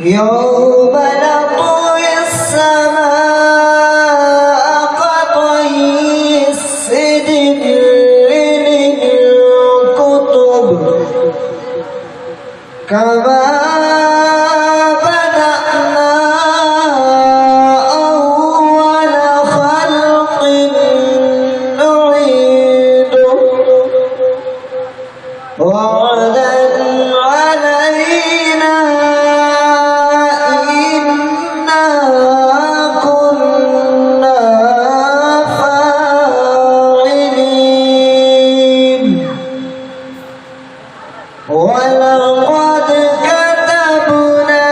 يوم نطوي السماء كطي السجل للكتب كما بدأنا أول خلق نعيده وعدا علينا إنا كنا فاعلين ولقد كتبنا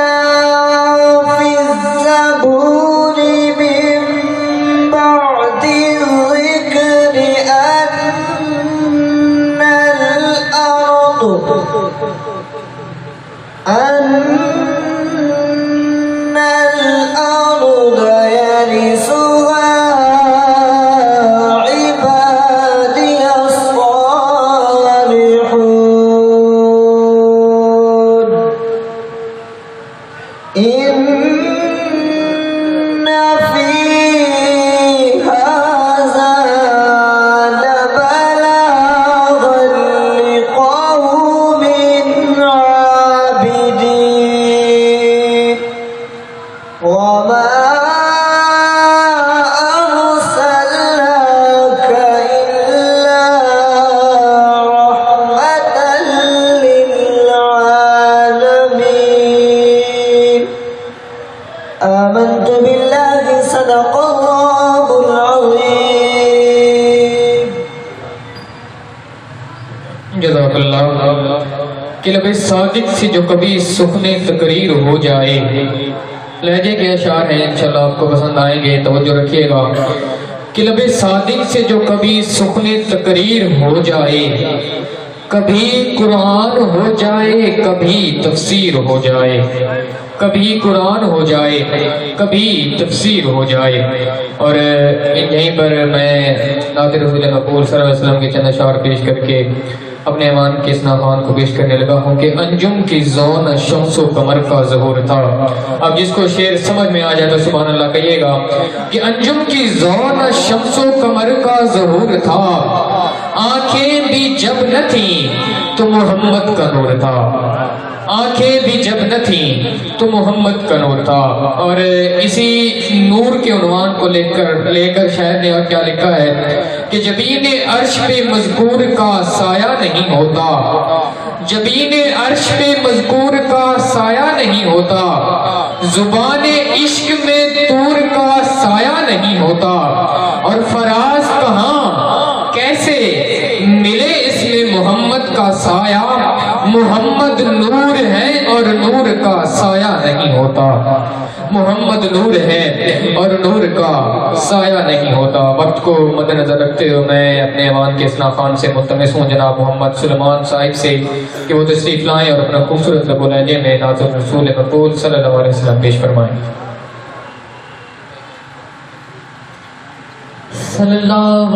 في الزبور من بعد الذكر أن الأرض يرثها عبادي الصالحون إن في هذا لبلاغا لقوم عابدين وما أرسلناك إلا رحمة للعالمين آمنت بالله صدق الله العظيم جزاک اللہ کہ لب صادق سے جو کبھی سخن تقریر ہو جائے، لہجے کے اشعار ہیں انشاءاللہ آپ کو پسند آئیں گے، توجہ رکھیے گا کہ لب صادق سے جو کبھی سخن تقریر ہو جائے، کبھی قرآن ہو جائے کبھی تفسیر ہو جائے، کبھی قرآن ہو جائے کبھی تفسیر ہو جائے۔ اور یہیں پر میں نعت رسول مقبول صلی اللہ علیہ وسلم کے چند اشعار پیش کر کے اپنے ایمان کے اس ناخوان کو پیش کرنے لگا ہوں کہ انجم کی زون شمس و قمر کا ظہور تھا۔ اب جس کو شعر سمجھ میں آ جائے تو سبحان اللہ کہیے گا کہ انجم کی زون شمس و قمر کا ظہور تھا، آنکھیں بھی جب نہ تھیں تو محمد کا نور تھا، آنکھیں بھی جب نہ تھیں تو محمد کا نور تھا۔ اور اسی نور کے عنوان کو لے کر شاعر نے اور کیا لکھا ہے کہ جبین عرش پہ مذکور کا سایہ نہیں ہوتا، جبین عرش پہ مذکور کا سایہ نہیں ہوتا، زبان عشق میں طور کا سایہ نہیں ہوتا، اور فراز کہاں کیسے ملے اس میں محمد کا سایہ، محمد نور ہے اور نور کا سایہ نہیں ہوتا، محمد نور ہے اور نور کا سایہ نہیں ہوتا۔ وقت کو مد نظر رکھتے ہوئے میں اپنے ایوان کے اس ناخوان سے ملتمس ہوں جناب محمد سلیمان صاحب سے کہ وہ تشریف لائیں اور اپنا خوبصورت لب و لہجے میں نعت رسول مقبول صلی اللہ علیہ وسلم پیش فرمائیں۔ صلی اللہ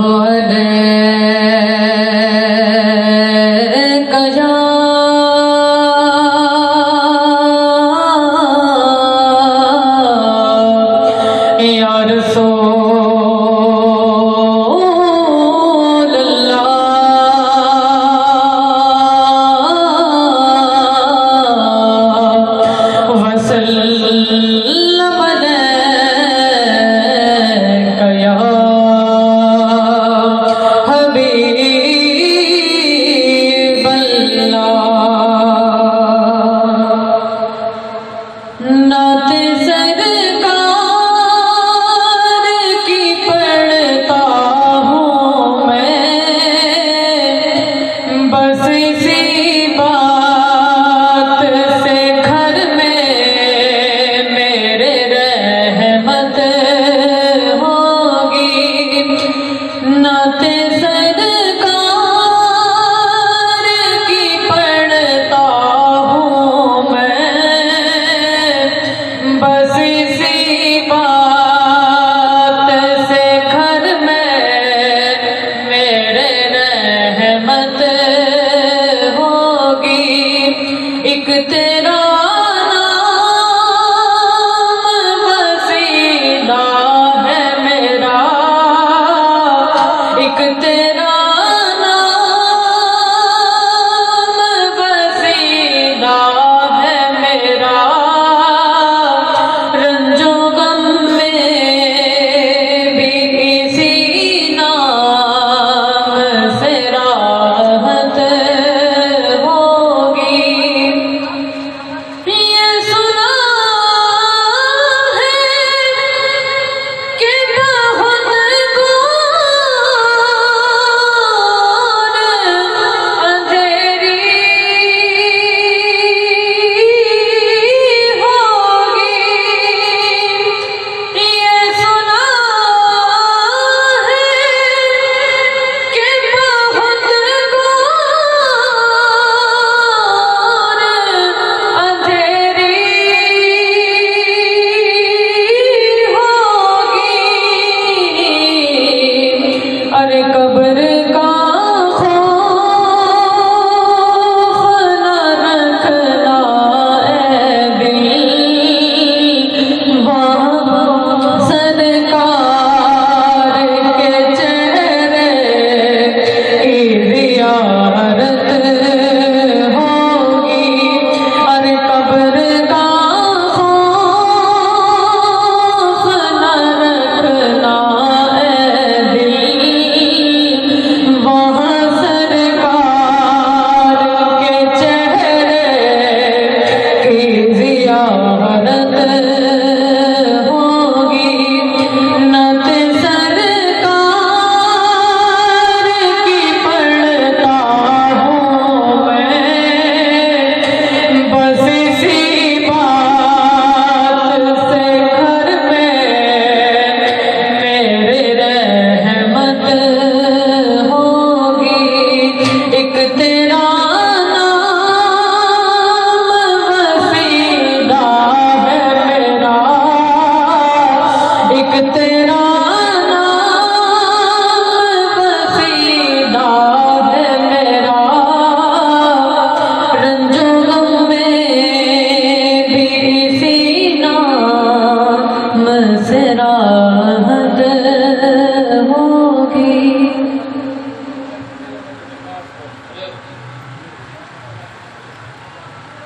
ایک تیرا نام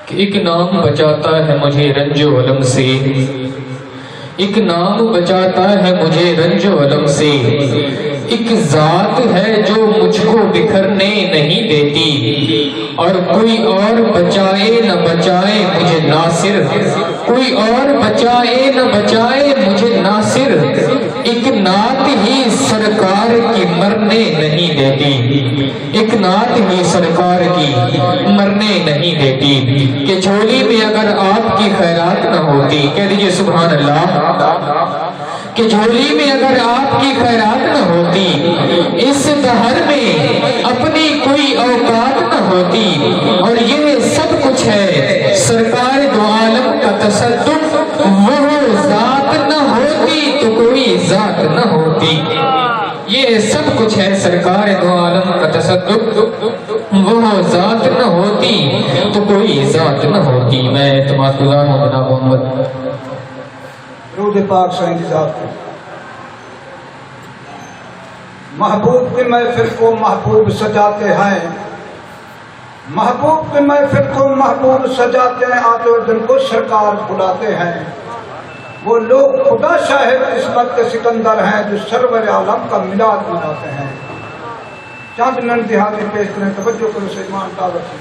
کہ ایک نام بچاتا ہے مجھے رنج و علم سے، ایک نام بچاتا ہے مجھے رنج و علم سے، ایک ذات ہے جو مجھ کو بکھرنے نہیں دیتی، اور کوئی اور بچائے نہ بچائے مجھے ناصر، کوئی اور بچائے نہ بچائے مجھے ناصر، ایک نعت ہی سرکار کی مرنے نہیں دیتی، ایک نعت ہی سرکار کی مرنے نہیں دیتی، کہ جھولی میں اگر آپ کی خیرات نہ ہوتی، کہہ دیجئے سبحان اللہ، کہ جھولی میں اگر آپ کی خیرات نہ ہوتی، اس دہر میں اپنی کوئی اوقات نہ ہوتی، اور یہ سب کچھ ہے سرکار دو عالم کا تصدق، وہ ذات نہ ہوتی تو کوئی ذات نہ ہوتی، یہ سب کچھ ہے سرکار دو عالم کا تصدق، وہ ذات نہ ہوتی تو کوئی ذات نہ ہوتی۔ میں اعتماد گزار ہوں جناب محمد۔ درود پاک سے انتظار کریں۔ محبوب کی محفل کو محبوب سجاتے ہیں، محبوب کی محفل کو محبوب سجاتے ہیں، آتے ہوئے دن کو سرکار بلاتے ہیں۔ وہ لوگ خدا شاہد قسمت کے سکندر ہیں جو سرور عالم کا میلاد مناتے ہیں۔ چند منٹ دیہاتی پیش کریں، توجہ کرو سے ایمان دعوت سے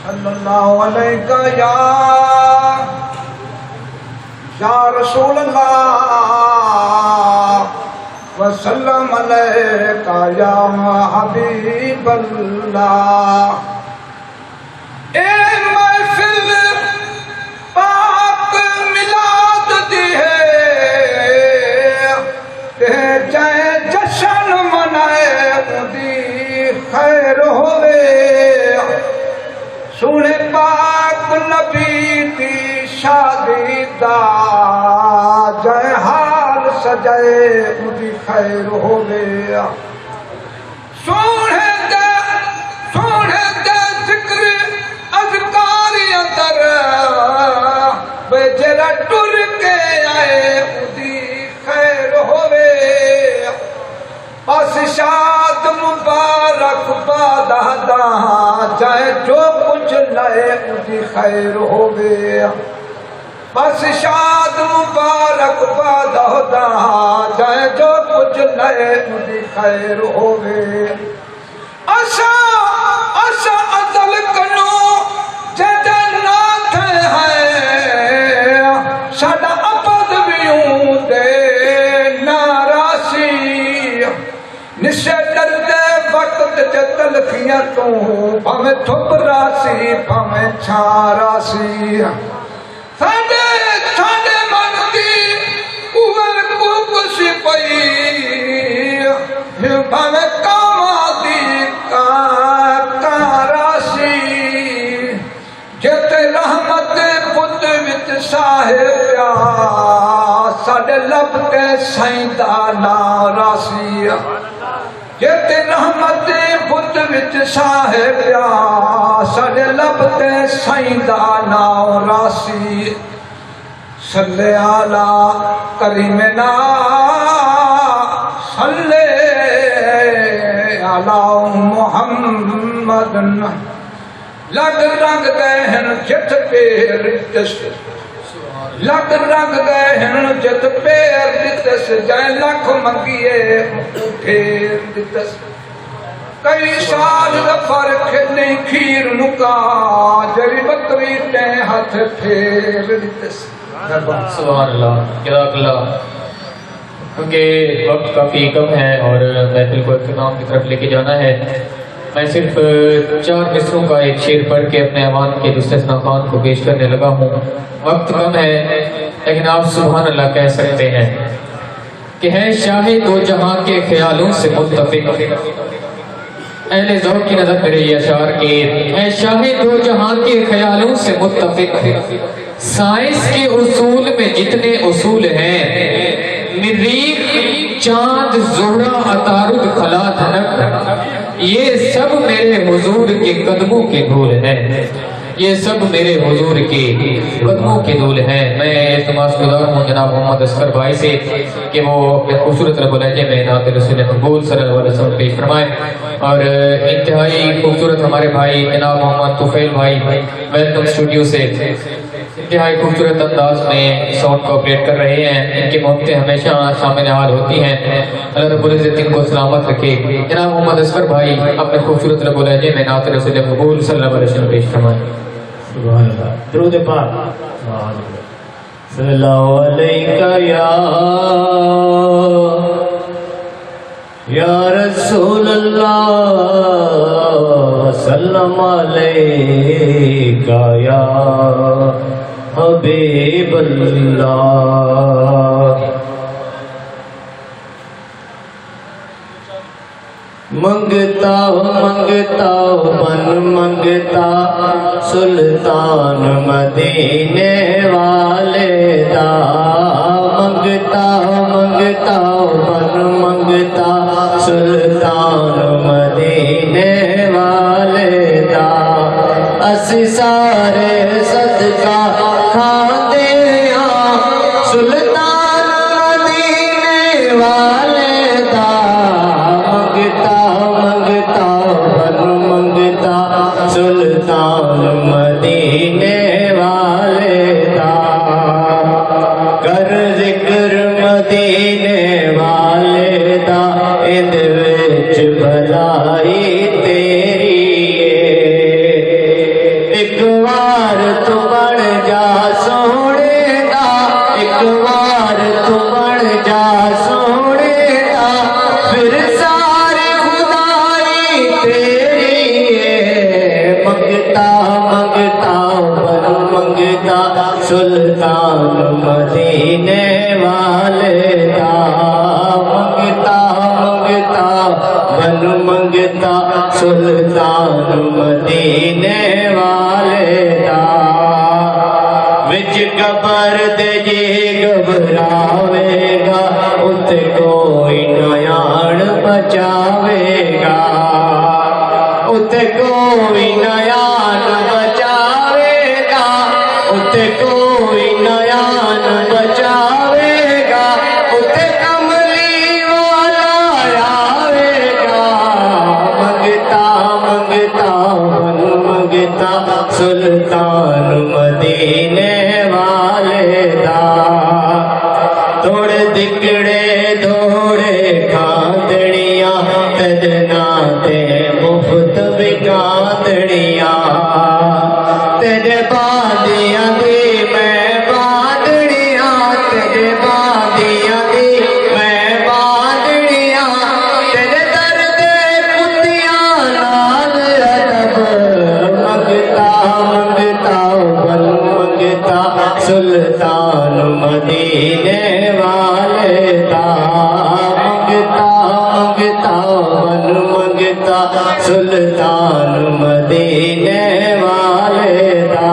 صلی اللہ علیہ یا رسول اللہ وسلم علیکہ یا حبیب اللہ۔ اے محفل پاک میلاد دی ہے، تے جائے جشن منائے دی خیر ہوئے، سونے پاک نبی دی شادی دا جائے حال سجائے مجھے خیر ہو گیا۔ سونے دے ذکر اذکار اندر بے جرا ٹر کے آئے مجھے خیر ہو گیا۔ بس شاد مبارک بادہ دا جائے جو کچھ لائے مجھے خیر ہو گیا۔ بس شاد مبارک بادہ دا جائے جو کچھ لائے مجھے خیر ہو گیا۔ آشا ازل کنو جدے ناتھ ہے، شادا اپد بیوں دے ناراسی، نشے ڈردے وقت تلخیاں تو بھامے تھپ راسی بھامے چھاراسی، ساڈے من دی اوور کو کسی پئی، بھامے کاما دی کاراسی، جتے رحمت پت وچ صاحب پیا، ساڈے لب تے سائیں دا ناراسی، جتے رحمت پت وچ صاحب پیا، ساڈے لب تے سائیں دا ناراسی۔ صلی علی کریمنا صلی علی محمد، لگ رنگ گئے ہیں جت پیر دس، لگ رنگ گئے ہیں جت پیر دس، جائے لکھ منگیے پھیر دس، کئی سال فرق نہیں کھیر نکا، جری بکری تے ہاتھ پھیر دس۔ سبحان اللہ، جزاک اللہ۔ کیونکہ وقت کافی کم ہے اور محفل کو اختتام کی طرف لے کے جانا ہے، میں صرف 4 مصروں کا ایک شعر پڑھ کے اپنے ایوان کے مستثنیٰ خوان کو پیش کرنے لگا ہوں۔ وقت کم ہے لیکن آپ سبحان اللہ کہہ سکتے ہیں کہ ہے شاہ دو جہاں کے خیالوں سے متفق، اہل ذوق کی نظر میرے یہ اشعار کے، ہے شاہ دو جہاں کے خیالوں سے متفق، سائنس کے اصول میں جتنے اصول ہیں، مریخ چاند زہرہ عطارد خلا دھنک، یہ سب میرے حضور کے قدموں کے دھول ہیں، یہ سب میرے حضور کے قدموں کے دھول ہیں۔ میں التماس گزار ہوں جناب محمد اصغر بھائی سے کہ وہ اپنے خوبصورت رب لہجے میں نعت رسول مقبول صلی اللہ علیہ وسلم پیش فرمائیں، اور انتہائی خوبصورت ہمارے بھائی جناب محمد طفیل بھائی ویلکم اسٹوڈیو سے انتہائی خوبصورت انداز میں ساؤنڈ کو آپریٹ کر رہے ہیں۔ ان کی محبتیں ہمیشہ سامنے حال ہوتی ہیں، اللہ رب العزت ان کو سلامت رکھے۔ جناب محمد اصغر بھائی اپنے خوبصورت رب لہجے میں نعت رسول مقبول صلی اللہ علیہ وسلم پیش فرمائیں۔ سبحان اللہ، درود پاک صلی اللہ علیہ یا رسول اللہ وسلم علیکہ یا حبیب اللہ۔ منگتا منگتا بن منگتا سلطان مدینے والے دا، منگتا منگتا بن منگتا سلطان مدینے والے دا، اسی سارے صدقہ کھاندے ہاں سلطان مدینے والے دا، منگتا منگتا بن منگتا سلطان مدینے والے دا، کر ذکر مدینے والے دا، اند وچ بھلائی تیری ایک وار تو بن جا سونے دا، ایک وار تو بن جا سونے دا، پھر ساری خدائی تیری ہے، منگتا منگتا بن منگتا سلطان مدینے والے دا، منگتا منگتا بن منگتا سلطان مدینے والے دا، وچ قبر دے جی گھبراوے گا، اتے کوئی نیاڑ بچاوے گا، اتے کوئی نیاڑ بچاوے گا، اتے کوئی نیاڑ بچاوے گا، اتے کملی والا آوے گا، منگتا منگتا بن منگتا سلطان مدینے والے دا، توڑ دکڑے دوڑے کاندڑیاں تجنا تے مفت بکاندڑیاں، تیرے بادیاں دی میں باندڑیاں، تیرے بادیاں دی میں باندڑیاں، تیرے درد کتیاں نال ادب، منگتا منگتا بن منگتا سلطان مدینے والے دا، منگتا منگتا بن منگتا سلطان مدینے والے دا،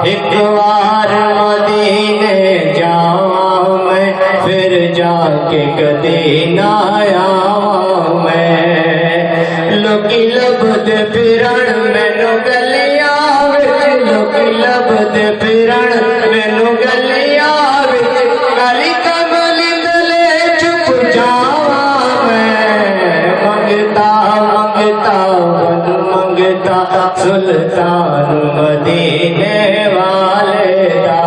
ایک وار مدینے جاواں میں پھر جا کے کدی نہ آواں میں، لوکی لبدے پھرن مینوں گلیاں وچ، لوکی لبدے پھرن مینوں گلیاں وچ، کالی کملی تلے چھپ جاواں میں، منگتا منگتا بن منگتا سلطان مدینے والے دا،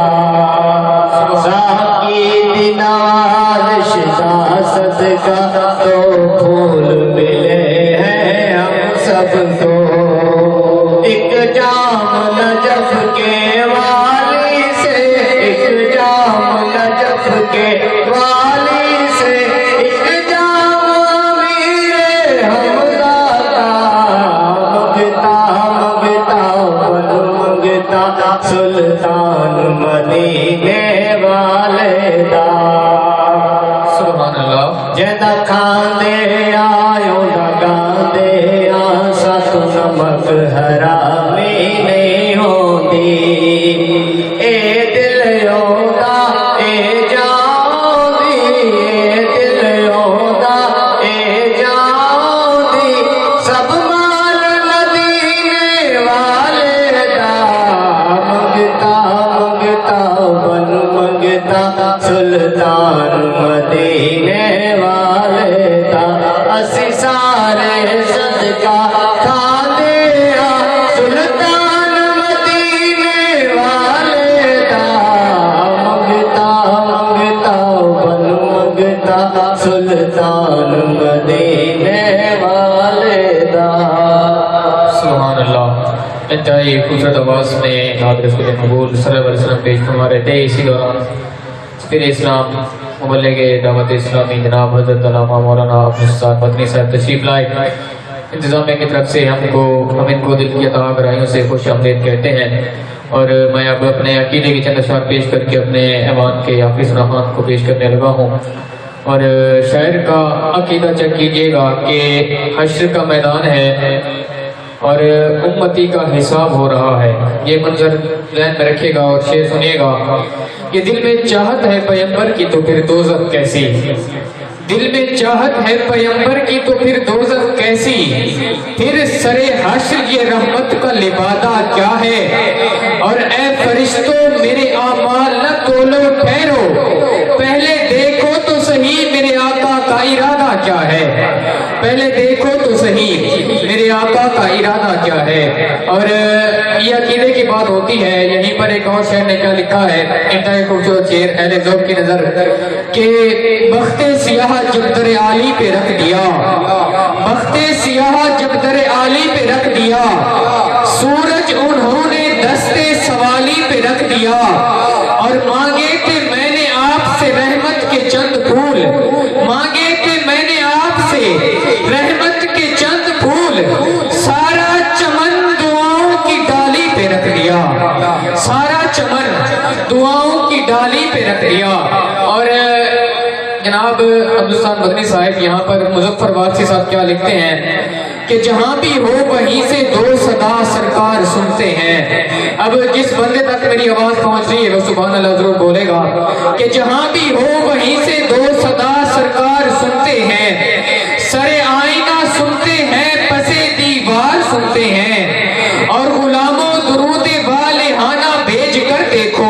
ساقی دی نوازش دا صدقہ تو پھول ملے ہیں ہم سب کو، ایک جام نجف کے والی سے، ایک جام نجف کے والی سے، ایک جام امیر حمزہ کا، منگتا منگتا بن منگتا سلطان مدینے والے دا، سبحان اللہ۔ جدا کھاندے آیو لگاندے آ، سات نمک حرامی نہیں ہوندی، اے دل یودا اے جان دی، اے دل یودا اے جان دی، سب مال مدینے والے سلطان مدینے والے دا اسی سارے صدقہ کھاندے ہاں سلطان مدینے والے دا منگتا منگتا بن منگتا سلطان مدینے والے دا سبحان اللہ. انتہائی خوبصورت آواز میں نعت رسول مقبول صلی اللہ علیہ وسلم پیش فرما رہے تھے. اسی دوران پھر اسلام مبلغ دعوت اسلامی جناب حضرت علامہ مولانا عبدالستار مدنی صاحب تشریف لائے. انتظامیہ کی طرف سے ہم ان کو دل کی عطا گرائیوں سے خوش آمدید کہتے ہیں. اور میں اب اپنے عقیدے کی چند اشعار پیش کر کے اپنے ایوان کے آخری سناخان کو پیش کرنے لگا ہوں. اور شاعر کا عقیدہ چیک کیجیے گا کہ حشر کا میدان ہے اور امتی کا حساب ہو رہا ہے. یہ منظر ذہن میں رکھیے گا اور شعر سنیے گا کہ دل میں چاہت ہے پیغمبر کی تو پھر دوزخ کیسی. دل میں چاہت ہے پیغمبر کی تو پھر دوزخ کیسی. پھر سر حشر یہ رحمت کا لبادہ کیا ہے. اور اے فرشتوں میرے اعمال نہ تولو ٹھہرو. پہلے دیکھو تو صحیح میرے آقا کا ارادہ کیا ہے. پہلے دیکھو تو صحیح میرے آقا کا ارادہ کیا ہے. اور یہ عقیدے کی بات ہوتی ہے. یہیں پر ایک اور شعر نے کیا لکھا ہے, انتہائی خوبصورت شعر اہل ذوق کی نظر, کہ بخت سیاہ جب در عالی پہ رکھ دیا, بخت سیاہ جب در عالی پہ رکھ دیا, سورج انہوں نے دستے سوالی پہ رکھ دیا. اور مانگے تھے میں نے آپ سے رحمت کے چند پھول, مانگے تھے میں نے آپ سے رحمت کے چند پھول, سارا چمن دعاؤں کی ڈالی پہ رکھ دیا, سارا چمن دعاؤں کی ڈالی پہ رکھ دیا. اور جناب عبدالستار مدنی صاحب یہاں پر مظفر واقعی صاحب کیا لکھتے ہیں کہ جہاں بھی ہو وہیں سے دو صدا سرکار سنتے ہیں. اب جس بندے تک میری آواز پہنچ رہی ہے وہ سبحان اللہ ضرور بولے گا کہ جہاں بھی ہو وہیں سے دو صدا سرکار سنتے ہیں. سر آئینہ سنتے ہیں, پسے دیوار سنتے ہیں. اور غلاموں درود والہانہ بھیج کر دیکھو,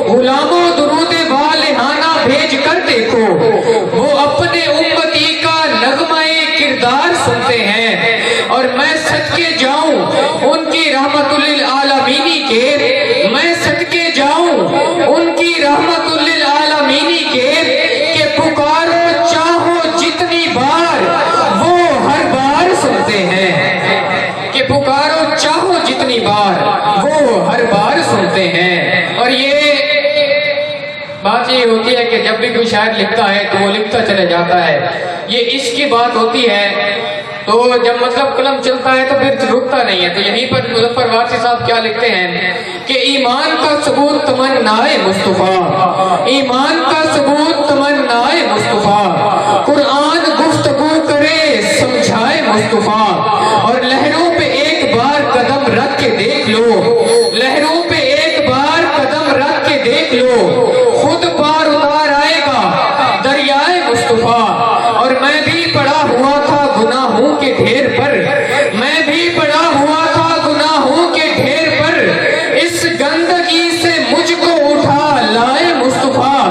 غلاموں درود والہانہ بھیج کر دیکھو, وہ اپنے امتی کا نغمہ کردار سنتے ہیں. اور میں صدقے جاؤں ان کی رحمت للعالمینی کے, میں صدقے جاؤں ان کی رحمت للعالمینی کے, کہ پکارو چاہو جتنی بار وہ ہر بار سنتے ہیں, کہ پکارو چاہو جتنی بار وہ ہر بار سنتے ہیں. اور یہ بات یہ ہوتی ہے کہ جب بھی کوئی شاعر لکھتا ہے تو وہ لکھتا چلے جاتا ہے. یہ عشق کی بات ہوتی ہے تو جب مطلب قلم چلتا ہے تو پھر رکتا نہیں ہے. تو یہیں پر مظفر واقعی صاحب کیا لکھتے ہیں کہ ایمان کا ثبوت تمنائے مصطفیٰ, ایمان کا ثبوت تمنائے مصطفیٰ, قرآن گفتگو کرے سمجھائے مصطفیٰ. اور لہروں پہ ایک بار قدم رکھ کے دیکھ لو, لہروں پہ ایک بار قدم رکھ کے دیکھ لو, خود پار اتار آئے گا دریائے مصطفیٰ. اور میں بھی پڑا ہوا تھا گناہوں کے ڈھیر پر, میں بھی پڑا ہوا تھا گناہوں کے ڈھیر پر, اس گندگی سے مجھ کو اٹھا لائے مصطفیٰ.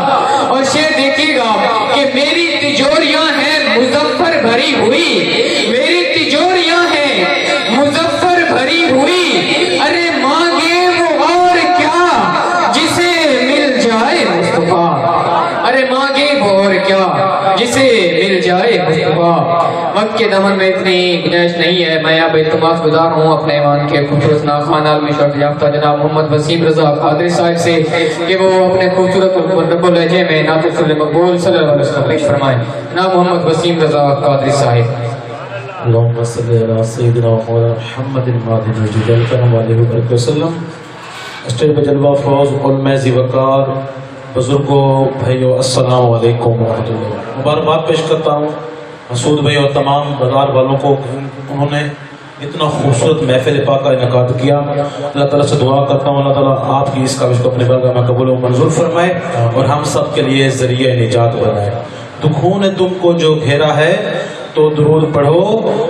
اور شعر دیکھیے گا کہ میری تجوریاں ہیں مظفر بھری ہوئی, میری تجوریاں ہیں مظفر بھری ہوئی. ارے مانگے وہ اور کیا جسے مل جائے مصطفیٰ, ارے مانگے وہ اور کیا جسے مل جائے مصطفیٰ. وقت کے دمن میں اتنی گنجائش نہیں ہے. میں اب التماس گزار ہوں اپنے ایوان کے خوبصورت ناخوان عالمی شرف یافتہ جناب محمد وسیم رضا قادری صاحب سے کہ وہ اپنے خوبصورت رب لہجے میں نعت رسول مقبول صلی اللہ علیہ وسلم پیش فرمائیں. جناب محمد وسیم رضا قادری صاحب. اللهم صل على سيدنا مولانا محمد الماضي الجلال کرم علیہ وسلم. اسٹیج پر جلوہ فوز علماء ذی وقار بزرگوں بھائیوں السلام علیکم ورحمۃ اللہ. مبارکباد پیش کرتا ہوں مسعود بھائی اور تمام بازار والوں کو, انہوں نے اتنا خوبصورت محفل پاک کا انعقاد کیا. اللہ تعالیٰ سے دعا کرتا ہوں اللہ تعالیٰ آپ کی اس کاوش کو اپنے بارگاہ میں قبول و منظور فرمائے اور ہم سب کے لیے ذریعہ نجات بنائے. دکھوں نے تم کو جو گھیرا ہے تو درود پڑھو,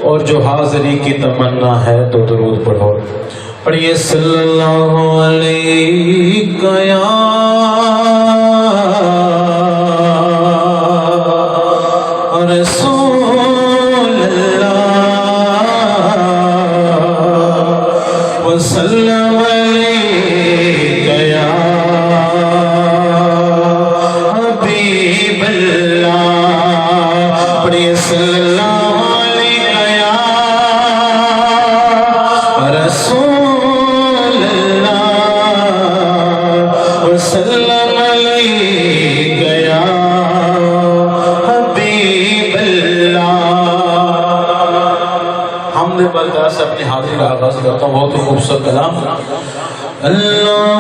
اور جو حاضری کی تمنا ہے تو درود پڑھو. پڑھیے صلی اللہ علیہ وسلم علیکہ یا حبیب اللہ پڑھیے صلی اللہ علیکہ یا رسول اللہ وسلم علیکہ یا حبیب اللہ حمد بردار سے اپنی حاضری کا آغاز کرتا ہوں بہت ہی خوبصورت کلام اللہ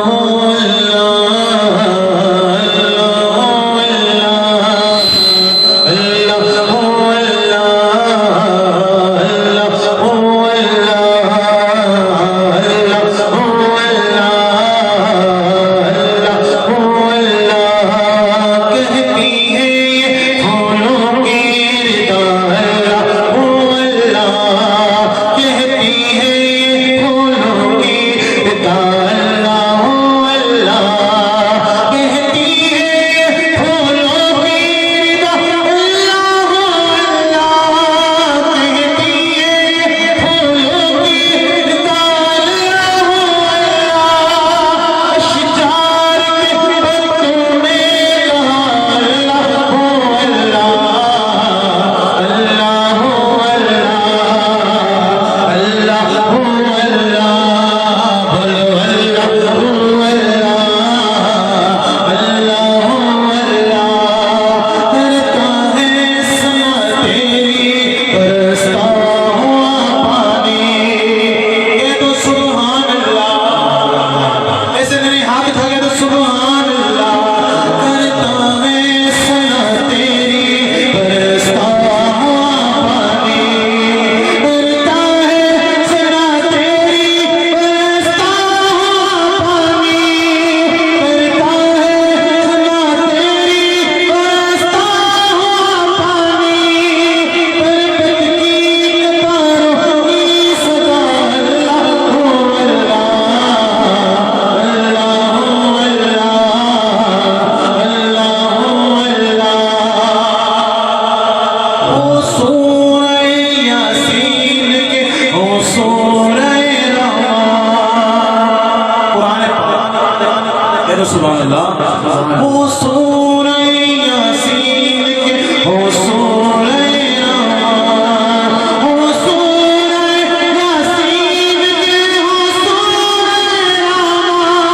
سبحان اللہ وہ سورہ یاسین کے وہ سورہ رحمان وہ سورہ یاسین کے وہ سورہ رحمان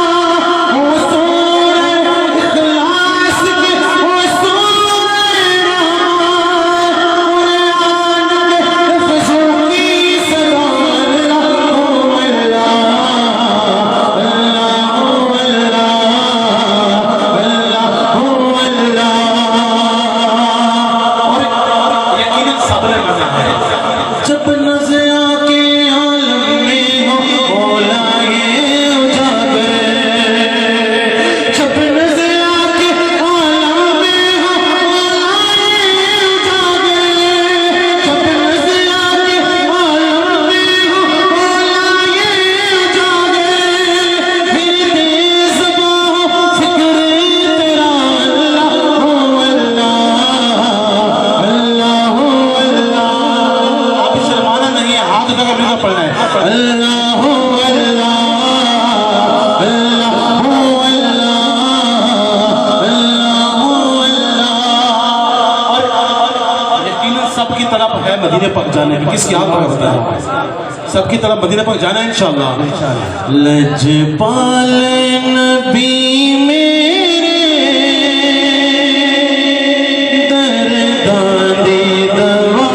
وہ سورہ اخلاص کے وہ سورہ رحمان قرآن کے لفظوں کی سلام جب نظر کے عالم میں ہو مولا یہ اجاگر جب نظر کے عالم میں ہو مولا یہ اجاگر جب نظر کے عالم میں ہو مولا یہ اجاگر پھر تیز باہو ذکر تیرا اللہ ہو اللہ آپ شرمانا نہیں ہے ہاتھ اٹھا کر اپنے ساتھ پڑھنا ہے اللہ اللہ اللہ اللہ یقیناً سب کی طرف ہے مدینے پاک جانے کی کس کی آنکھ پر ہوتا ہے سب کی طرف مدینے پاک جانا ہے انشاءاللہ لجپال نبی میرے درداں دی دوا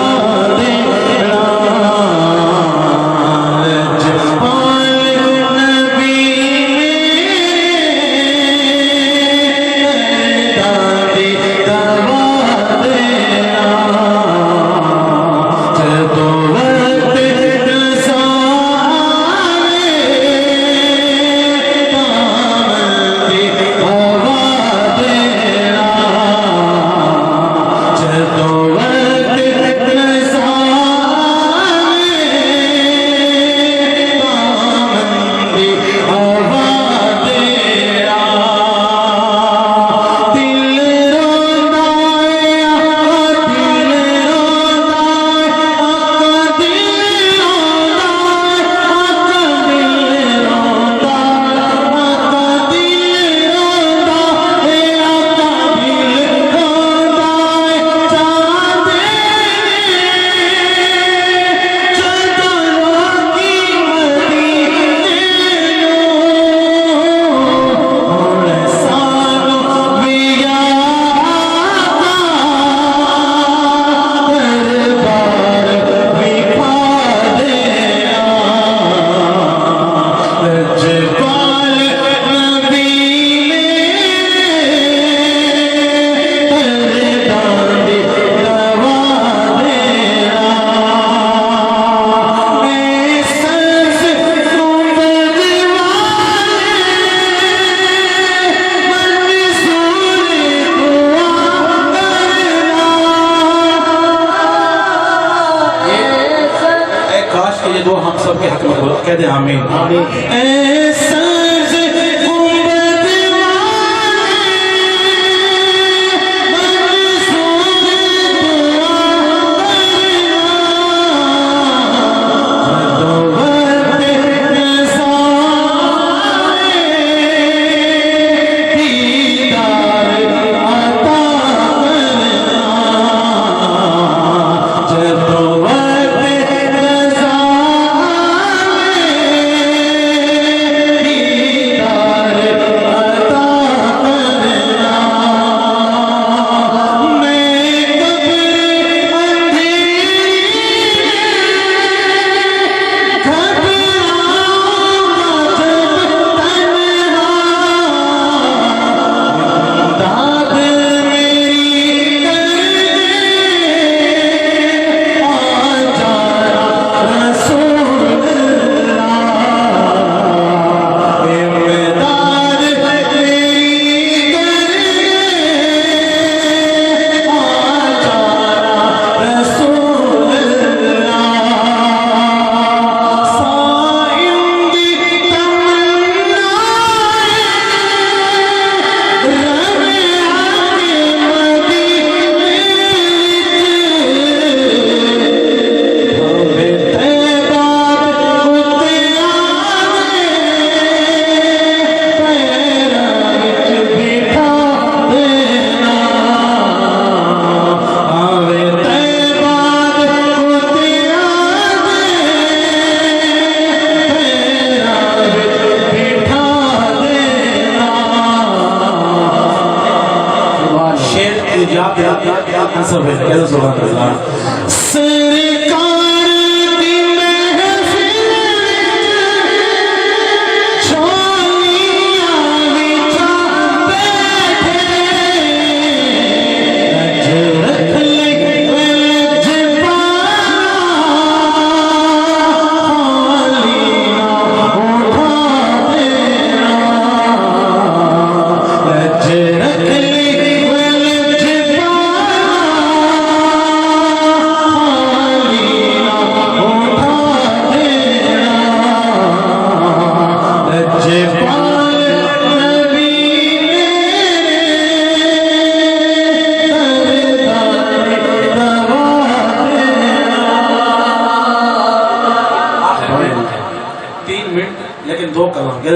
کہتے ہیں آمین.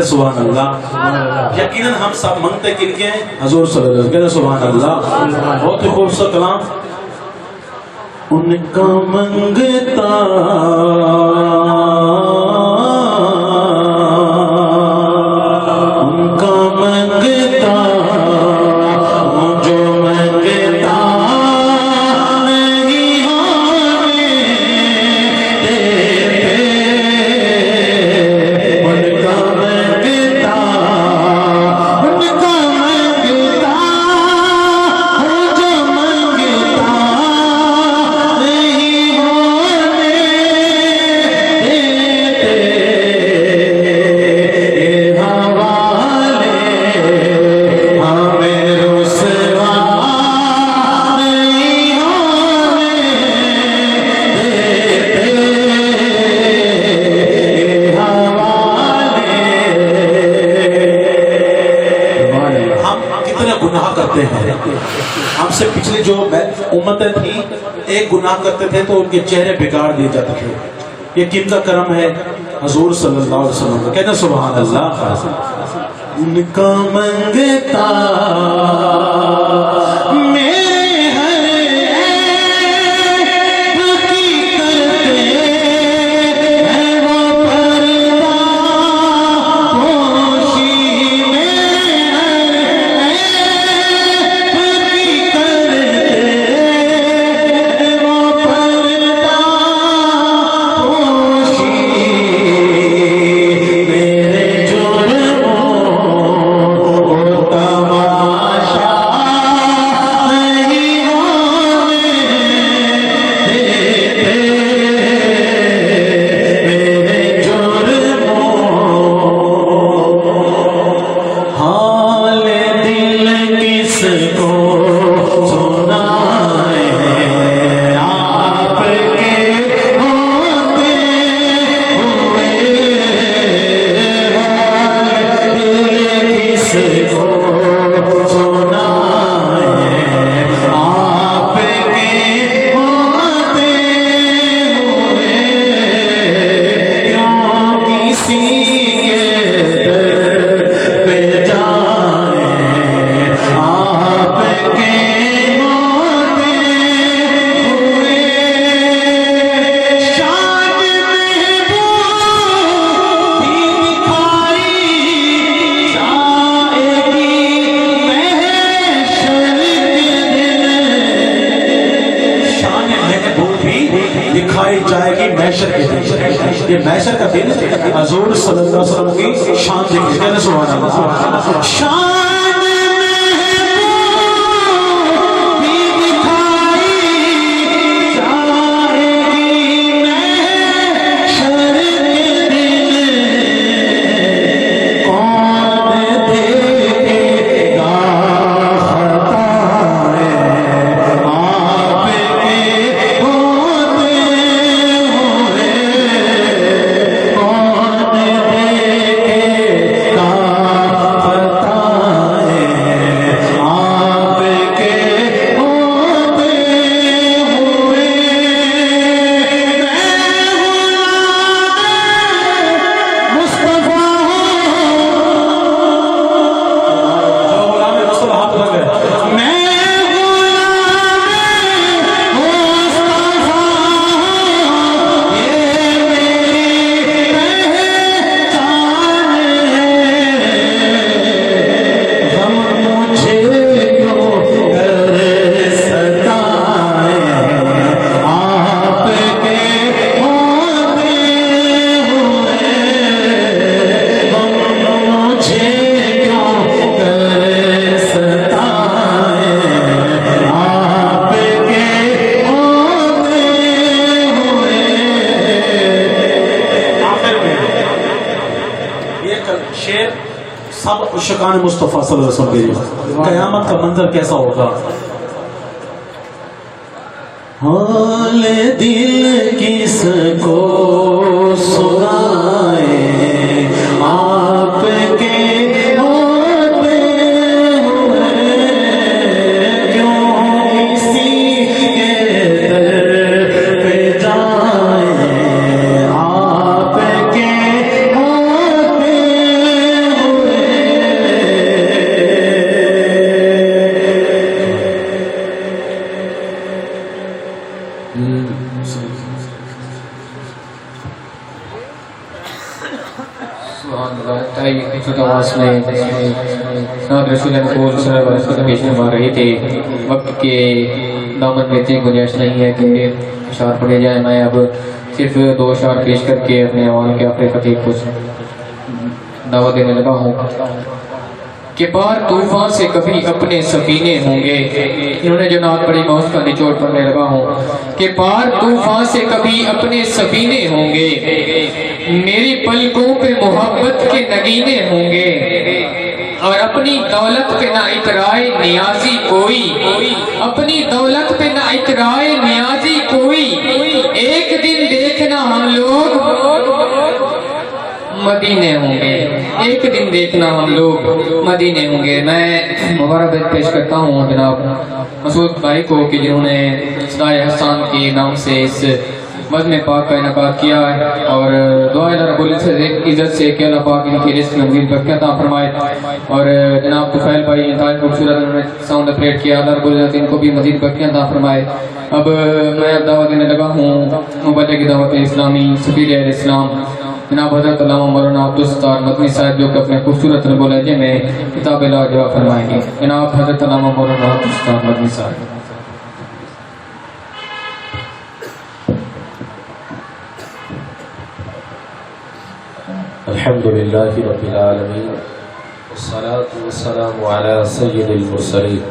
سبحان اللہ. یقیناً ہم سب منگتے کن کے ہیں؟ حضور صلی اللہ علیہ وسلم. سبحان اللہ. بہت ہی خوبصورت کلام. ان کا منگتا ان کا منگتا جو منگتا نہیں ہونے دیتے. ان کا منگتا جو منگتا نہیں ہونے دیتے. اے حوالے ہمیں رسوا نہیں ہونے دیتے. اے حوالے. ہم کتنے گناہ کرتے ہیں. ہم سے پچھلی جو امتیں تھیں ایک گناہ کرتے تھے تو ان کے چہرے بگاڑ دیے جاتے تھے. یہ کن کا کرم ہے؟ حضور صلی اللہ علیہ وسلم کا. کہتے ہیں سبحان اللہ. ان کا منگتا میرے ہر عیب کی کرتے ہیں وہ پردہ پوشی. میرے ہر عیب کی کرتے ہیں وہ پردہ پوشی. میرے جرموں کو تماشا دل حضور صلی اللہ علیہ وسلم کی شان دیکھیں. کہنے سبحان اللہ. شان شکان مصطفیٰ صلی اللہ علیہ وسلم کے لیے قیامت کا منظر کیسا ہوگا. حال دل کس کو سنائے آپ کے ہوتے ہوئے کیوں کسی کے در پہ جائیں آپ کے ہوتے ہوئے. رہے تھے وقت کے دامن میں اتنی گنجائش نہیں ہے کہ اشعار پڑھے جائیں. میں اب صرف 2 اشعار پیش کر کے اپنے عوام کے آخری خطیب کو دعوت دینے لگا ہوں کہ پار طوفان سے کبھی اپنے سفینے ہوں گے. انہوں نے جو نعت پڑھی میں اس کا نچوڑ پڑھنے لگا ہوں کہ پار طوفان سے کبھی اپنے سفینے ہوں گے, میری پلکوں پہ محبت کے نگینے ہوں گے, اور اپنی دولت پہ نہ اترائے نیازی کوئی, اپنی دولت پہ نہ اترائے نیازی کوئی, ایک دن دیکھنا ہم لوگ مدینے ہوں گے, ایک دن دیکھنا ہم لوگ مدینے ہوں گے. میں مبارکباد پیش کرتا ہوں جناب مسعود بھائی کو کہ جنہوں نے صدائے حسان کے نام سے اس بزم پاک کا انعقاد کیا ہے, اور دعا اللہ رب العزت سے کہ اللہ پاک ان کی رزق میں مزید برکت عطا فرمائے. اور جناب طفیل بھائی انتہائی خوبصورت انہوں نے ساؤنڈ اپریٹ کیا, اللہ رب العزت ان کو بھی مزید برکت عطا فرمائے. اب میں دعوت دینے لگا ہوں مبلغ دعوت اسلامی سفیر اہل اسلام جناب حضرت علامہ مولانا عبدالستار مدنی صاحب, جو کہ اپنے خوبصورت رب لہجے میں کتاب لاجواب فرمائیں گے. جناب حضرت علامہ مولانا عبدالستار مدنی صاحب. الحمد للہ رب العالمین والصلاة والسلام على سید المرسلین,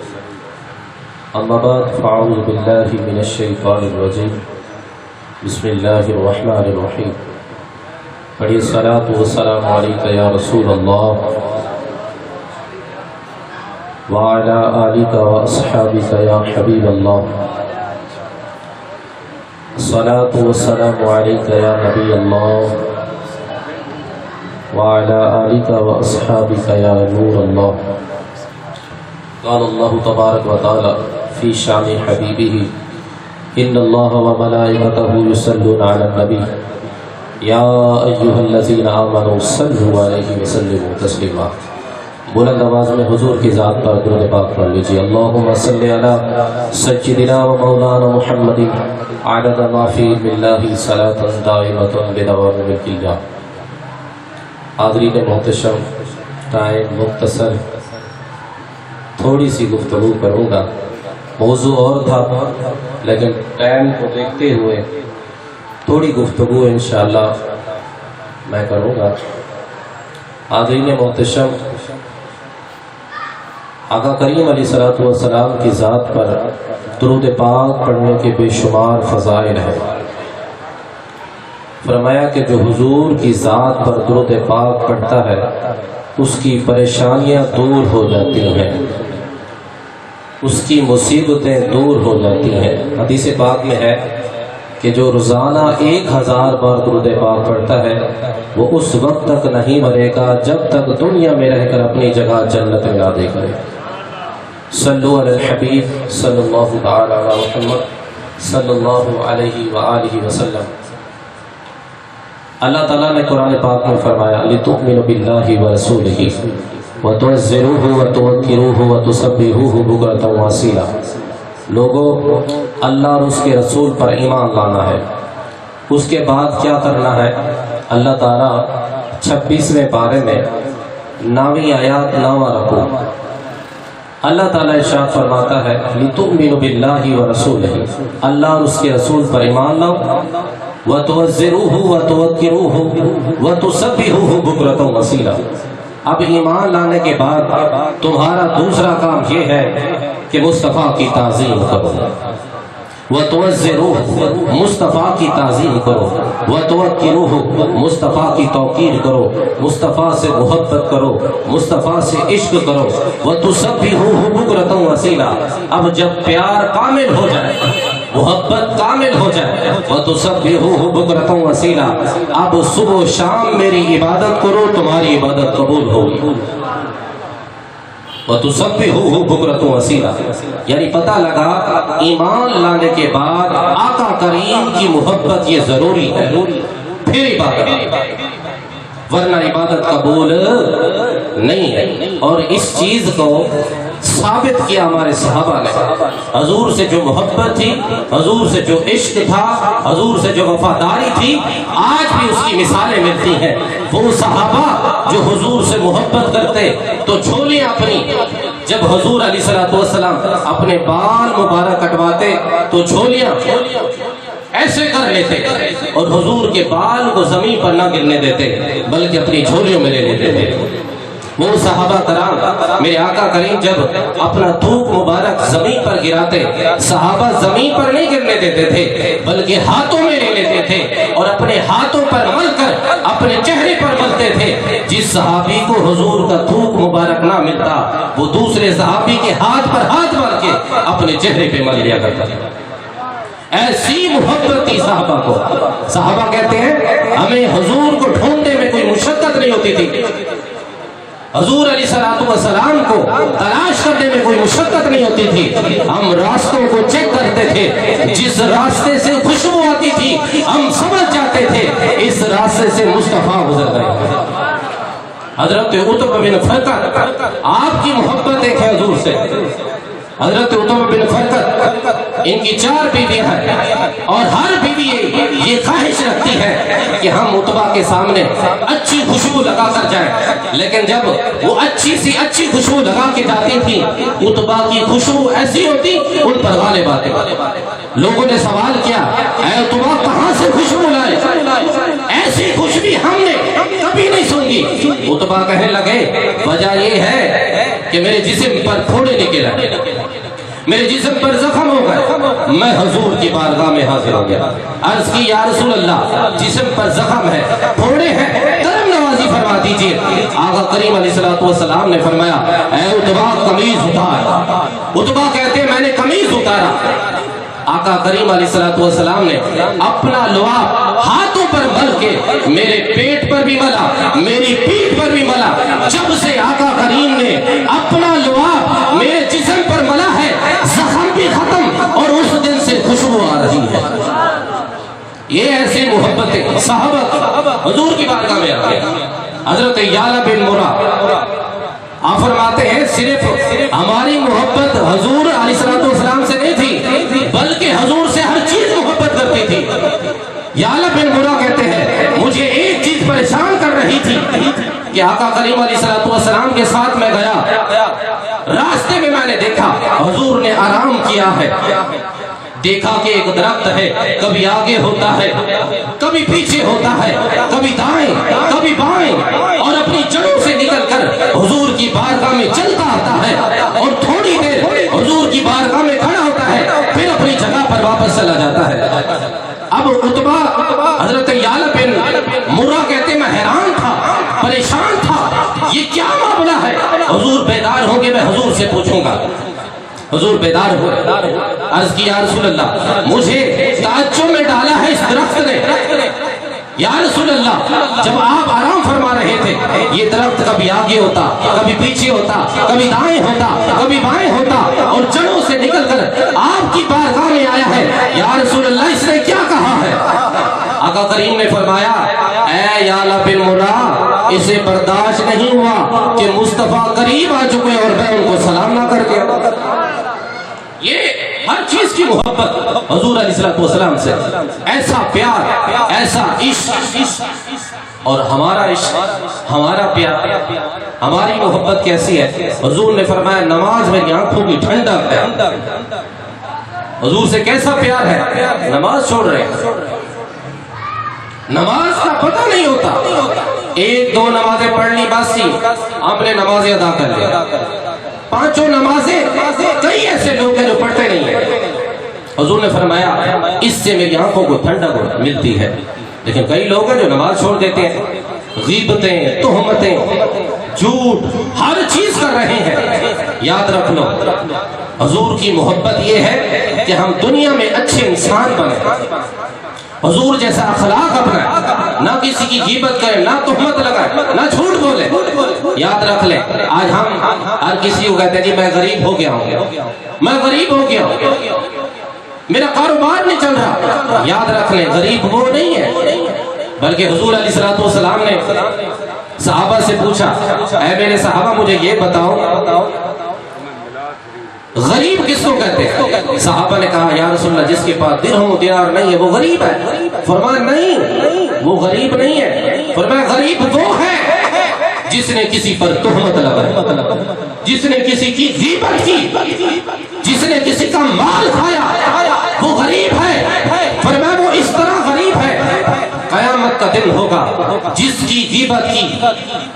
اما بعد فاعوذ باللہ من الشیطان الرجیم, بسم اللہ الرحمن الرحیم. پڑھیے الصلاة والسلام علیک یا رسول اللہ وعلى آلک واصحابک یا حبیب اللہ, الصلاة والسلام علیک یا نبی اللہ وعلى آلك وأصحابك يا نور الله. قال الله تبارك وتعالى في شأن حبيبه إن الله وملائكته يصلون على النبي يا أيها الذين آمنوا صلوا عليه وسلموا تسليما. بلند آواز میں حضور کی ذات پر درود پاک پڑھ لیجیے. اللهم صل على سيدنا ومولانا محمد عدد ما في علم الله صلاة دائمة بدوام ملك الله. حاضرین محتشم, ٹائم مختصر, تھوڑی سی گفتگو کروں گا. موضوع اور تھا لیکن ٹائم کو دیکھتے ہوئے تھوڑی گفتگو انشاءاللہ میں کروں گا۔ حاضرین محتشم، آقا کریم علیہ الصلوۃ والسلام کی ذات پر درود پاک پڑھنے کے بے شمار فضائل ہیں۔ فرمایا کہ جو حضور کی ذات پر درود پاک پڑھتا ہے اس کی پریشانیاں دور ہو جاتی ہیں، اس کی مصیبتیں دور ہو جاتی ہیں۔ حدیث پاک میں ہے کہ جو روزانہ 1000 بار درود پاک پڑھتا ہے وہ اس وقت تک نہیں مرے گا جب تک دنیا میں رہ کر اپنی جگہ جنت میں نہ دے کرے۔ صلو علی الحبیب صلی اللہ تعالی علی محمد صلی اللہ علیہ وآلہ وسلم۔ اللہ تعالیٰ نے قرآن پاک میں فرمایا لِتُؤْمِنُوا بِاللَّهِ وَرَسُولِهِ وَتُعَزِّرُوهُ وَتُوَقِّرُوهُ وَتُسَبِّحُوهُ بُكْرَةً وَأَصِيلًا۔ لوگوں، اللہ اور اس کے رسول پر ایمان لانا ہے، اس کے بعد کیا کرنا ہے؟ اللہ تعالیٰ 26ویں پارے میں 9ویں آیات 9واں رکوع اللہ تعالیٰ ارشاد فرماتا ہے لِتُؤْمِنُوا بِاللَّهِ وَرَسُولِهِ، اللہ اور اس کے رسول پر ایمان لاؤ، وَتُعَزِّرُوهُ وَتُوَقِّرُوهُ وَتُسَبِّحُوهُ بُكْرَةً وَأَصِيلًا۔ اب ایمان لانے کے بعد تمہارا دوسرا کام یہ ہے کہ مصطفیٰ کی تعظیم کرو، وَتُعَزِّرُوهُ مصطفیٰ کی تعظیم کرو، وَتُوَقِّرُوهُ مصطفیٰ کی توقیر کرو، مصطفیٰ سے محبت کرو، مصطفیٰ سے عشق کرو، وَتُسَبِّحُوهُ بُكْرَةً وَأَصِيلًا۔ اب جب پیار کامل ہو جائے، محبت کامل ہو جائے، وَتُسَبِّحُوهُ بُكْرَةً وَأَصِيلًا، اب صبح و شام میری عبادت کرو، تمہاری عبادت قبول ہوگی۔ وَتُسَبِّحُوهُ بُكْرَةً وَأَصِيلًا، یعنی پتہ لگا ایمان لانے کے بعد آقا کریم کی محبت یہ ضروری ہے، پھر عبادت، ورنہ عبادت قبول نہیں ہے۔ اور اس چیز کو ثابت کیا ہمارے صحابہ نے، حضور سے جو محبت تھی، حضور سے جو عشق تھا، حضور سے جو وفاداری تھی، آج بھی اس کی مثالیں ملتی ہیں۔ وہ صحابہ جو حضور سے محبت کرتے تو جھولیاں اپنی، جب حضور علیہ الصلوۃ والسلام اپنے بال مبارک کٹواتے تو جھولیاں ایسے کر لیتے اور حضور کے بال کو زمین پر نہ گرنے دیتے بلکہ اپنی جھولیوں میں لے لیتے تھے۔ وہ صحابہ کرام، میرے آقا کریم جب اپنا تھوک مبارک زمین پر گراتے، صحابہ زمین پر نہیں گرنے دیتے تھے بلکہ ہاتھوں میں لے لیتے تھے اور اپنے ہاتھوں پر مل کر اپنے چہرے پر ملتے تھے۔ جس صحابی کو حضور کا تھوک مبارک نہ ملتا وہ دوسرے صحابی کے ہاتھ پر ہاتھ مل کے اپنے چہرے پہ مل لیا کرتا تھا۔ ایسی محبت تھی صحابہ کو۔ صحابہ کہتے ہیں ہمیں حضور کو ڈھونڈنے میں کوئی مشقت نہیں ہوتی تھی، حضور علیہ الصلوۃ والسلام کو تلاش کرنے میں کوئی مشقت نہیں ہوتی تھی، ہم راستوں کو چیک کرتے تھے، جس راستے سے خوشبو آتی تھی ہم سمجھ جاتے تھے اس راستے سے مصطفیٰ گزر گئے۔ حضرت عتبہ بن فرقد، آپ کی محبت ایک ہے حضور سے۔ حضرت عتبہ بن فرقد، ان کی 4 بیویاں ہیں اور ہر بیوی یہ خواہش رکھتی ہے کہ ہم عتبہ کے سامنے اچھی خوشبو لگا کر جائیں، لیکن جب وہ اچھی سی اچھی خوشبو لگا کے جاتی تھی عتبہ کی خوشبو ایسی ہوتی ان پر غالب آتے۔ لوگوں نے سوال کیا اے عتبہ کہاں سے خوشبو لائے؟ ایسی خوشبو ہم نے کبھی نہیں سنی۔ عتبہ کہنے لگے وجہ یہ ہے کہ میرے جسم پر پھوڑے نکل آئے، میرے جسم پر زخم ہو گئے، میں حضور کی بارگاہ میں حاضر ہو گیا۔ عرض کی یا رسول اللہ جسم پر زخم ہے، پھوڑے ہیں، کرم نوازی فرما دیجئے۔ آقا کریم علیہ الصلوۃ والسلام نے فرمایا اے عتبہ قمیض اتار۔ عتبہ کہتے ہیں میں نے قمیض اتارا، آقا کریم علیہ الصلوۃ والسلام نے اپنا لعاب ہاتھوں پر مل کے میرے پیٹ پر بھی ملا، میری پیٹھ پر بھی ملا۔ جب سے آقا کریم نے اپنا لعاب میرے جسم پر ملا ہے زخم بھی ختم اور اس دن سے خوشبو آ رہی ہے۔ یہ ایسی محبت صحابہ حضور کی بارگاہ میں آتے ہیں۔ حضرت یعلا بن مرہ آپ فرماتے ہیں صرف ہماری محبت حضور علیہ الصلوۃ والسلام سے نہیں تھی بلکہ حضور سے ہر چیز محبت کرتی تھی۔ یعلا بن مرہ کہتے ہیں مجھے ایک چیز پریشان کر رہی تھی کہ آقا کریم علیہ الصلوۃ والسلام کے ساتھ میں گیا، راستے میں نے دیکھا حضور نے آرام کیا ہے، دیکھا کہ ایک درخت ہے، کبھی آگے ہوتا ہے، کبھی پیچھے ہوتا ہے، کبھی دائیں کبھی بائیں، اور اپنی جڑوں سے نکل کر حضور کی بارگاہ میں چلتا آتا ہے، اور تھوڑی دیر حضور کی بارگاہ میں کھڑا ہوتا ہے، پھر اپنی جگہ پر واپس چلا جاتا ہے۔ اب عتبہ حضرت یعلا بن مرہ کہتے میں حیران تھا، پریشان تھا، یہ کیا معاملہ ہے؟ حضور بیدار ہوں گے، میں حضور سے پوچھوں گا۔ حضور بیدار ہو، عرض کی یا رسول اللہ مجھے تعجب میں ڈالا ہے اس درخت نے۔ یا رسول اللہ جب آپ آرام فرما رہے تھے یہ درخت کبھی آگے ہوتا، کبھی پیچھے ہوتا، کبھی دائیں ہوتا، کبھی بائیں ہوتا، اور جڑوں سے نکل کر آپ کی بارگاہ میں آیا ہے، یا رسول اللہ اس نے کیا کہا ہے؟ آقا کریم نے فرمایا اے یعلا بن مرہ اسے برداشت نہیں ہوا کہ مصطفیٰ قریب آ چکے اور میں ان کو سلام نہ کر کے۔ یہ ہر چیز کی محبت حضور علیہ السلام سے، ایسا پیار، ایسا عشق، اور ہمارا عشق، ہمارا پیار، ہماری محبت کیسی ہے؟ حضور نے فرمایا نماز میری آنکھوں کی ٹھنڈک ہے۔ حضور سے کیسا پیار ہے؟ نماز چھوڑ رہے ہیں، نماز کا پتہ نہیں ہوتا، ایک دو نمازیں پڑھنی بس ہی آپ نے نمازیں ادا کر لی، پانچوں نمازیں، کئی ایسے لوگ ہیں جو پڑھتے نہیں ہیں۔ حضور نے فرمایا اس سے میری آنکھوں کو ٹھنڈک ملتی ہے، لیکن کئی لوگ ہیں جو نماز چھوڑ دیتے ہیں، غیبتیں، تہمتیں، جھوٹ، ہر چیز کر رہے ہیں۔ یاد رکھ لو حضور کی محبت یہ ہے کہ ہم دنیا میں اچھے انسان بنیں، حضور جیسا اخلاق اپنا، نہ کسی کی غیبت کریں، نہ تہمت لگائیں، نہ جھوٹ بولیں۔ یاد رکھ لیں آج ہم ہر کسی کو کہتے ہیں جی میں غریب ہو گیا ہوں، میں غریب ہو گیا ہوں، میرا کاروبار نہیں چل رہا۔ یاد رکھ لیں غریب وہ نہیں ہے، بلکہ حضور علیہ السلام نے صحابہ سے پوچھا اے میرے صحابہ مجھے یہ بتاؤ غریب کس کو کہتے ہیں؟ صحابہ نے کہا یا رسول اللہ جس کے پاس درہم و دینار نہیں ہے وہ غریب ہے۔ فرمایا نہیں وہ غریب نہیں ہے، فرمایا غریب وہ ہے جس نے کسی پر تہمت لگائی، جس نے کسی کی غیبت کی، جس نے کسی کا مال کھایا، وہ غریب ہے۔ فرمایا وہ اس طرح غریب ہے قیامت کا دن ہوگا جس کی غیبت کی،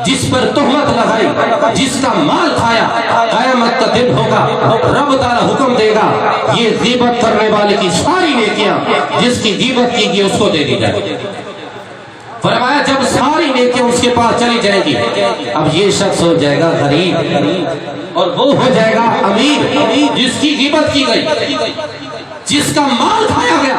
جس پر تہمت لگائی، جس کا مال کھایا، قیامت کا دن ہوگا رب تعالی حکم دے گا یہ غیبت کرنے والے کی ساری نیکیاں جس کی غیبت کی گئی اس کو دے دی جائے۔ فرمایا جب ساری نیکیاں اس کے پاس چلی جائیں گی اب یہ شخص ہو جائے گا غریب اور وہ ہو جائے گا امیر جس کی غیبت کی گئی، جس کا مال کھایا گیا،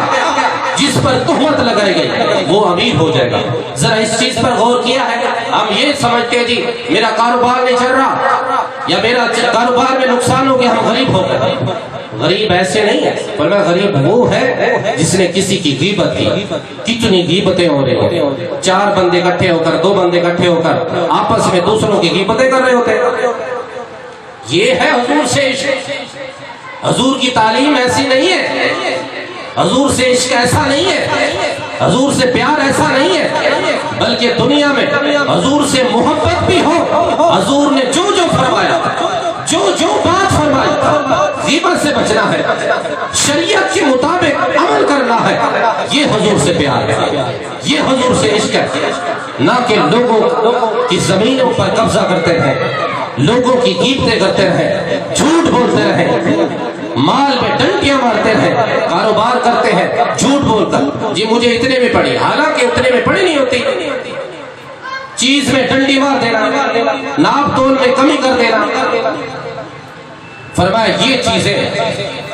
جس پر تہمت لگائی گئی، وہ امیر ہو جائے گا۔ ذرا اس چیز پر غور کیا ہے؟ ہم یہ سمجھتے ہیں جی میرا کاروبار نہیں چل رہا یا میرا کاروبار میں نقصان ہو گیا ہم غریب ہو گئے۔ غریب ایسے نہیں ہے، فرمایا غریب وہ ہے جس نے کسی کی غیبت کی۔ کتنی غیبتیں ہو رہی ہیں، چار بندے اکٹھے ہو کر، دو بندے اکٹھے ہو کر آپس میں دوسروں کی غیبتیں کر رہے ہوتے ہیں۔ یہ ہے حضور سے عشق۔ حضور کی تعلیم ایسی نہیں ہے، حضور سے عشق ایسا نہیں ہے، حضور سے پیار ایسا نہیں ہے، بلکہ دنیا میں حضور سے محبت بھی ہو۔ حضور نے جو جو فرمایا، جو جو بات فرمائی، غیبت سے بچنا ہے، شریعت کے مطابق عمل کرنا ہے، یہ حضور سے پیار ہے، یہ حضور سے عشق ہے، نہ کہ لوگوں کی زمینوں پر قبضہ کرتے ہیں، لوگوں کی غیبتیں کرتے رہیں، جھوٹ بولتے رہیں، مال میں ڈنڈیاں مارتے رہیں، کاروبار کرتے ہیں جھوٹ بول کر جی مجھے اتنے میں پڑی، حالانکہ اتنے میں پڑی نہیں ہوتی، چیز میں ڈنڈی مار دینا، ناپ تول میں کمی کر دینا۔ فرمایا یہ چیزیں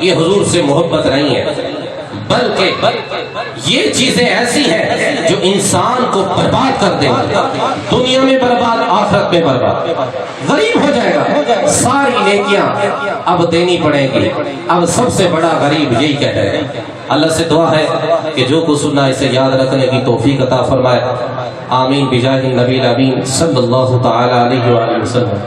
یہ حضور سے محبت نہیں ہے، بلکہ یہ چیزیں ایسی ہیں جو انسان کو برباد کر دیں گے، دنیا میں برباد، آخرت میں برباد، غریب ہو جائے گا۔ ساری نیکیاں اب دینی پڑے گی، اب سب سے بڑا غریب یہی کہہ رہے ہیں۔ اللہ سے دعا ہے کہ جو کو سننا اسے یاد رکھنے کی توفیق عطا فرمائے، آمین بجاہ النبی الامین صلی اللہ تعالی علیہ وآلہ وسلم۔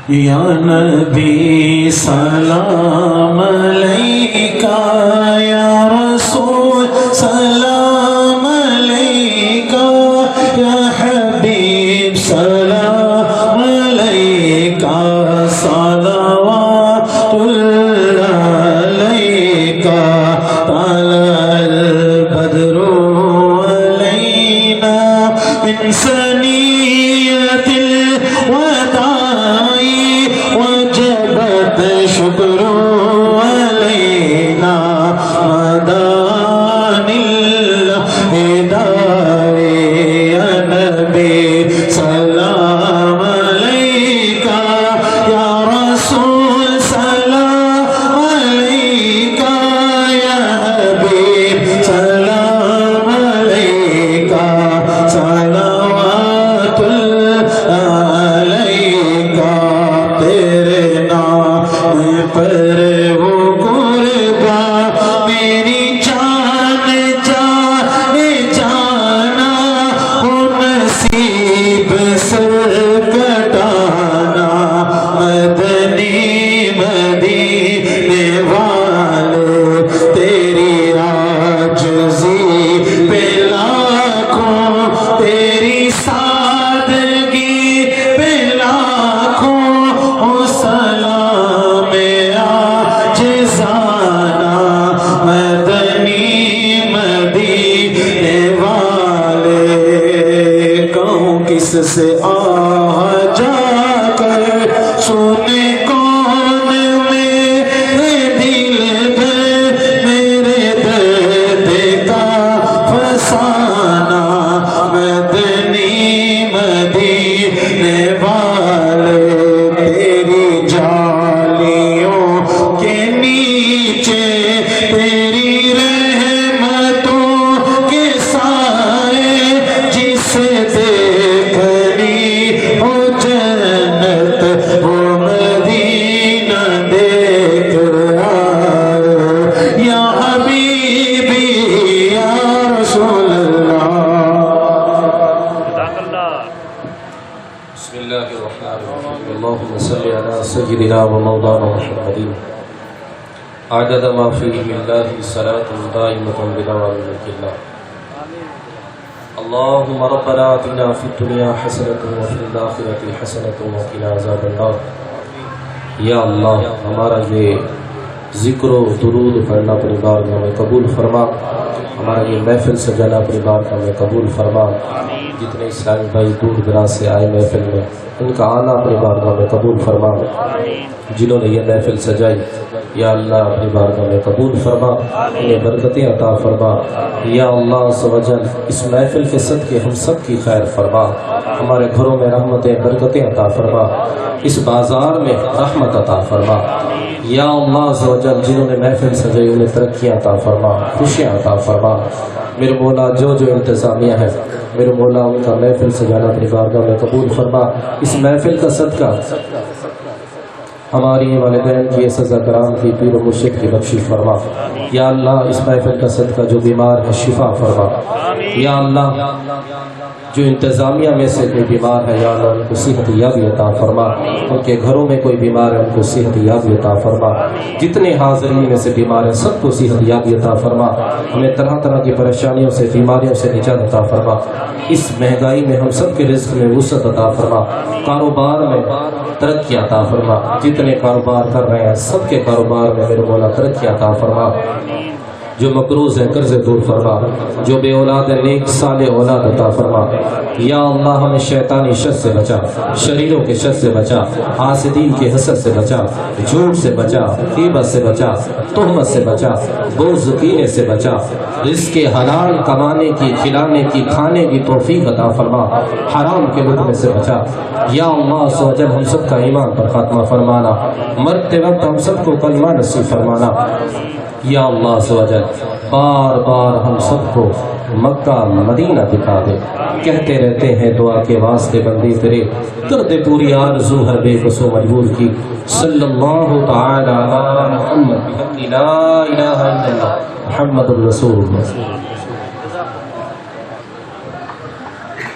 یا نبی سلام علیکہ، یا رسول سلام علیکہ، یا حبیب سلام سے آ جا کر سونے کون میرے دل میں میرے درد کا فسانہ مدنی مدینے والے تیری جالیوں کے نیچے تیری رحمتوں کے سائے جسے دیکھنی ہو جنت وہ مدینہ دیکھ آئے یا حبیبی یا رسول اللہ. بسم اللہ الرحمن الرحیم اللہم صلی علی سیدنا و مولانا محمد عدد ما فی علم اللہ صلاة دائمة بدوام ملک اللہ. اللہم ربنا آتنا فی الدنیا حسنة وفی الآخرة حسنة وقنا عذاب النار. یا اللہ ہمارا یہ ذکر و درود پڑھنا اپنی بارگاہ میں قبول فرما، ہمارا یہ محفل سجانا اپنی بارگاہ میں قبول فرما. جتنے اسلامی بھائی دور دراز سے آئے محفل میں ان کا آنا اپنی بارگاہ میں قبول فرما. جنہوں نے یہ محفل سجائی یا اللہ اپنی بارگاہ میں قبول فرما، انہیں برکتیں عطا فرما. یا اللہ عز و جل اس محفل کے صدقے ہم سب کی خیر فرما، ہمارے گھروں میں رحمتیں برکتیں عطا فرما، اس بازار میں رحمت عطا فرما. یا اللہ عز و جل جنہوں نے محفل سجائی انہیں ترقیاں عطا فرما، خوشیاں عطا فرما. میرے مولا جو انتظامیہ ہے میرے مولا ان کا محفل سجانا اپنی بارگاہ میں قبول فرما. اس محفل کا صدقہ ہماری والدین کی سزا کرام کی پیر و مرشد کی بخشش فرما. یا اللہ اس محفل کا صدقہ جو بیمار ہے شفا فرما. یا اللہ جو انتظامیہ میں سے کوئی بیمار ہے یا اللہ ان کو صحت یابی عطا فرما. ان کے گھروں میں کوئی بیمار ہے ان کو صحت یابی عطا فرما. جتنے حاضرین میں سے بیمار ہیں سب کو صحت یابی عطا فرما. ہمیں طرح طرح کی پریشانیوں سے بیماریوں سے نجات عطا فرما. اس مہنگائی میں ہم سب کے رزق میں وسعت عطا فرما. کاروبار میں ترقی عطا فرما. جتنے کاروبار کر رہے ہیں سب کے کاروبار میں میرے مولا ترقی عطا فرما. جو مقروض ہیں قرض دور فرما، جو بے اولاد ہے نیک صالح اولاد عطا فرما. یا اللہ ہمیں شیطانی شر سے بچا، شریروں کے شر سے بچا، حاسدین کے حسد سے بچا، جھوٹ سے بچا، غیبت سے بچا، تہمت سے بچا، بغض کینے سے بچا. رزق حلال کمانے کی، کھلانے کی، کھانے کی توفیق عطا فرما. حرام کے لقمے سے بچا. یا اللہ عز و جل ہم سب کا ایمان پر خاتمہ فرمانا، مرتے وقت ہم سب کو کلمہ نصیب فرمانا. یا اللہ عز و جل بار بار ہم سب کو مکہ مدینہ دکھا دے. کہتے رہتے ہیں دعا کے واسطے بندی تیرے کر دے پوری آرزو ہر بے بس و مجبور کی. صلی اللہ تعالی علی محمد لا الہ الا اللہ محمد الرسول اللہ.